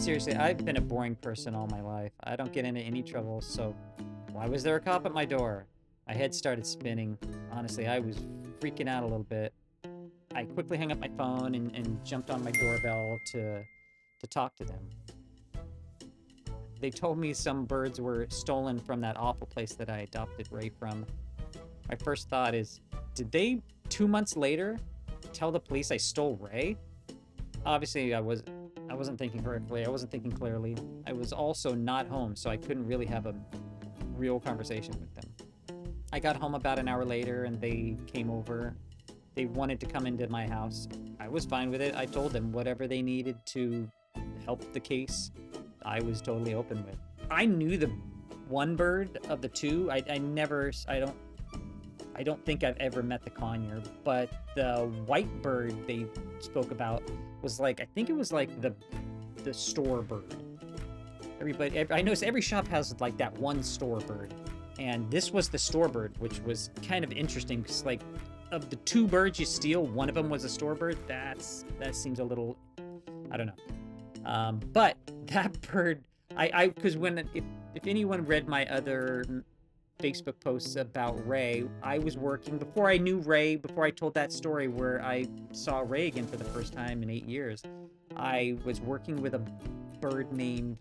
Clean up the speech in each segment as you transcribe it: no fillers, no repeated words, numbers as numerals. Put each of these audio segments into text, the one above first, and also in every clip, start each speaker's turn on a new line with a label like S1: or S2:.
S1: Seriously, I've been a boring person all my life. I don't get into any trouble, so why was there a cop at my door? My head started spinning. Honestly, I was freaking out a little bit. I quickly hung up my phone and jumped on my doorbell to talk to them. They told me some birds were stolen from that awful place that I adopted Ray from. My first thought is, did they 2 months later tell the police I stole Ray? Obviously, I wasn't thinking correctly. I wasn't thinking clearly. I was also not home, so I couldn't really have a real conversation with them. I got home about an hour later, and they came over. They wanted to come into my house. I was fine with it. I told them whatever they needed to help the case, I was totally open with. I knew the one bird of the two. I don't think I've ever met the conure, but the white bird they spoke about was like, I think it was like the store bird. I noticed every shop has like that one store bird, and this was the store bird, which was kind of interesting because like of the two birds you steal, one of them was a store bird. That seems a little, I don't know. But that bird, because if anyone read my other Facebook posts about Ray, I was working before I knew Ray, before I told that story where I saw Ray again for the first time in 8 years. I was working with a bird named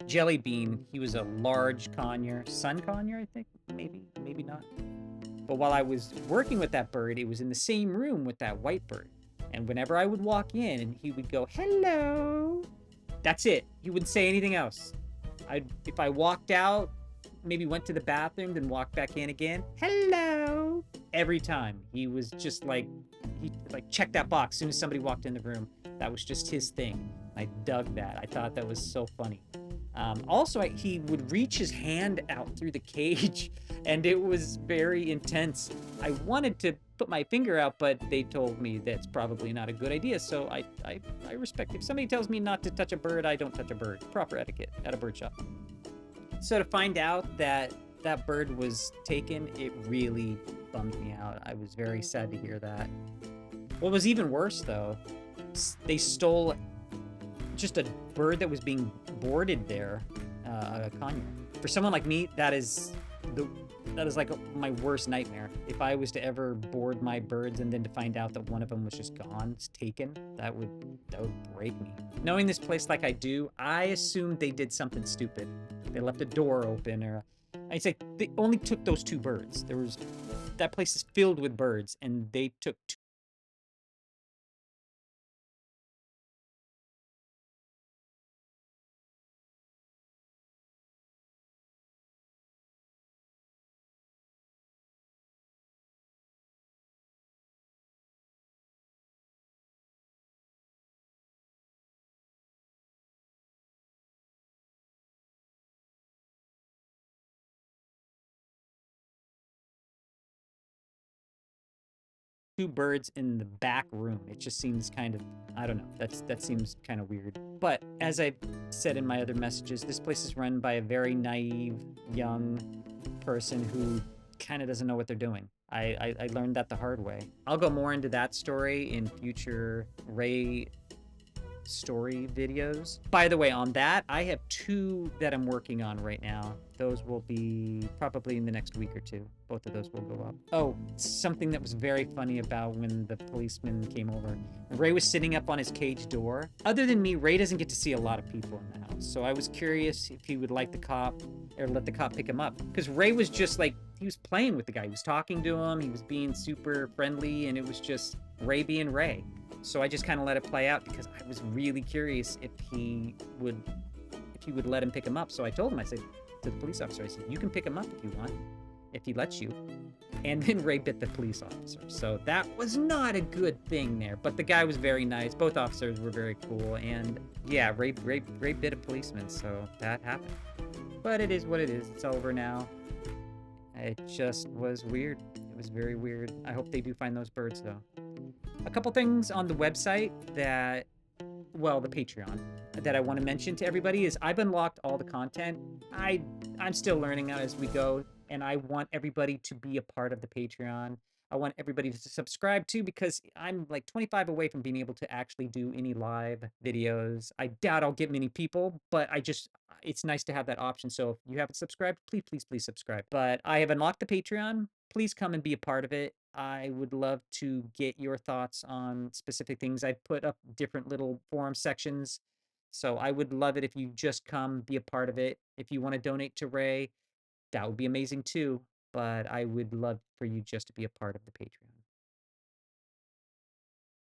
S1: Jellybean. He was a large conure, sun conure, I think, maybe not. But while I was working with that bird, it was in the same room with that white bird. And whenever I would walk in, and he would go, "Hello." That's it. He wouldn't say anything else. If I walked out, maybe went to the bathroom, then walked back in again, "Hello." Every time. He was just like, he like checked that box as soon as somebody walked in the room. That was just his thing. I dug that. I thought that was so funny. Also, he would reach his hand out through the cage, and it was very intense. I wanted to put my finger out, but they told me that's probably not a good idea, so I respect. If somebody tells me not to touch a bird, I don't touch a bird. Proper etiquette at a bird shop. So to find out that that bird was taken, it really bummed me out. I was very sad to hear that. What was even worse, though, they stole just a bird that was being boarded there, a conure. For someone like me, that is like my worst nightmare. If I was to ever board my birds and then to find out that one of them was just gone, it's taken, that would break me. Knowing this place like I do, I assumed they did something stupid. They left a door open, or I'd say they only took those two birds. That place is filled with birds, and they took two birds in the back room. It just seems kind of, I don't know, that seems kind of weird. But as I said in my other messages, this place is run by a very naive young person who kind of doesn't know what they're doing. I learned that the hard way. I'll go more into that story in future Ray story videos. By the way, on that, I have 2 that I'm working on right now. Those will be probably in the next week or 2. Both of those will go up. Oh, something that was very funny about when the policeman came over. Ray was sitting up on his cage door. Other than me, Ray doesn't get to see a lot of people in the house. So I was curious if he would like the cop or let the cop pick him up. Because Ray was just like, he was playing with the guy. He was talking to him. He was being super friendly, and it was just Ray being Ray. So I just kind of let it play out because I was really curious if he would let him pick him up. So I told him, I said to the police officer, I said, "You can pick him up if you want, if he lets you." And then Ray bit the police officer. So that was not a good thing there. But the guy was very nice. Both officers were very cool. And yeah, Ray bit a policeman. So that happened. But it is what it is. It's over now. It just was weird. It was very weird. I hope they do find those birds, though. A couple things on the website that, well, the Patreon, that I want to mention to everybody is I've unlocked all the content. I'm still learning as we go, and I want everybody to be a part of the Patreon. I want everybody to subscribe too because I'm like 25 away from being able to actually do any live videos. I doubt I'll get many people, but it's nice to have that option. So if you haven't subscribed, please, please, please subscribe. But I have unlocked the Patreon. Please come and be a part of it. I would love to get your thoughts on specific things. I've put up different little forum sections. So I would love it if you just come be a part of it. If you want to donate to Ray, that would be amazing too. But I would love for you just to be a part of the Patreon.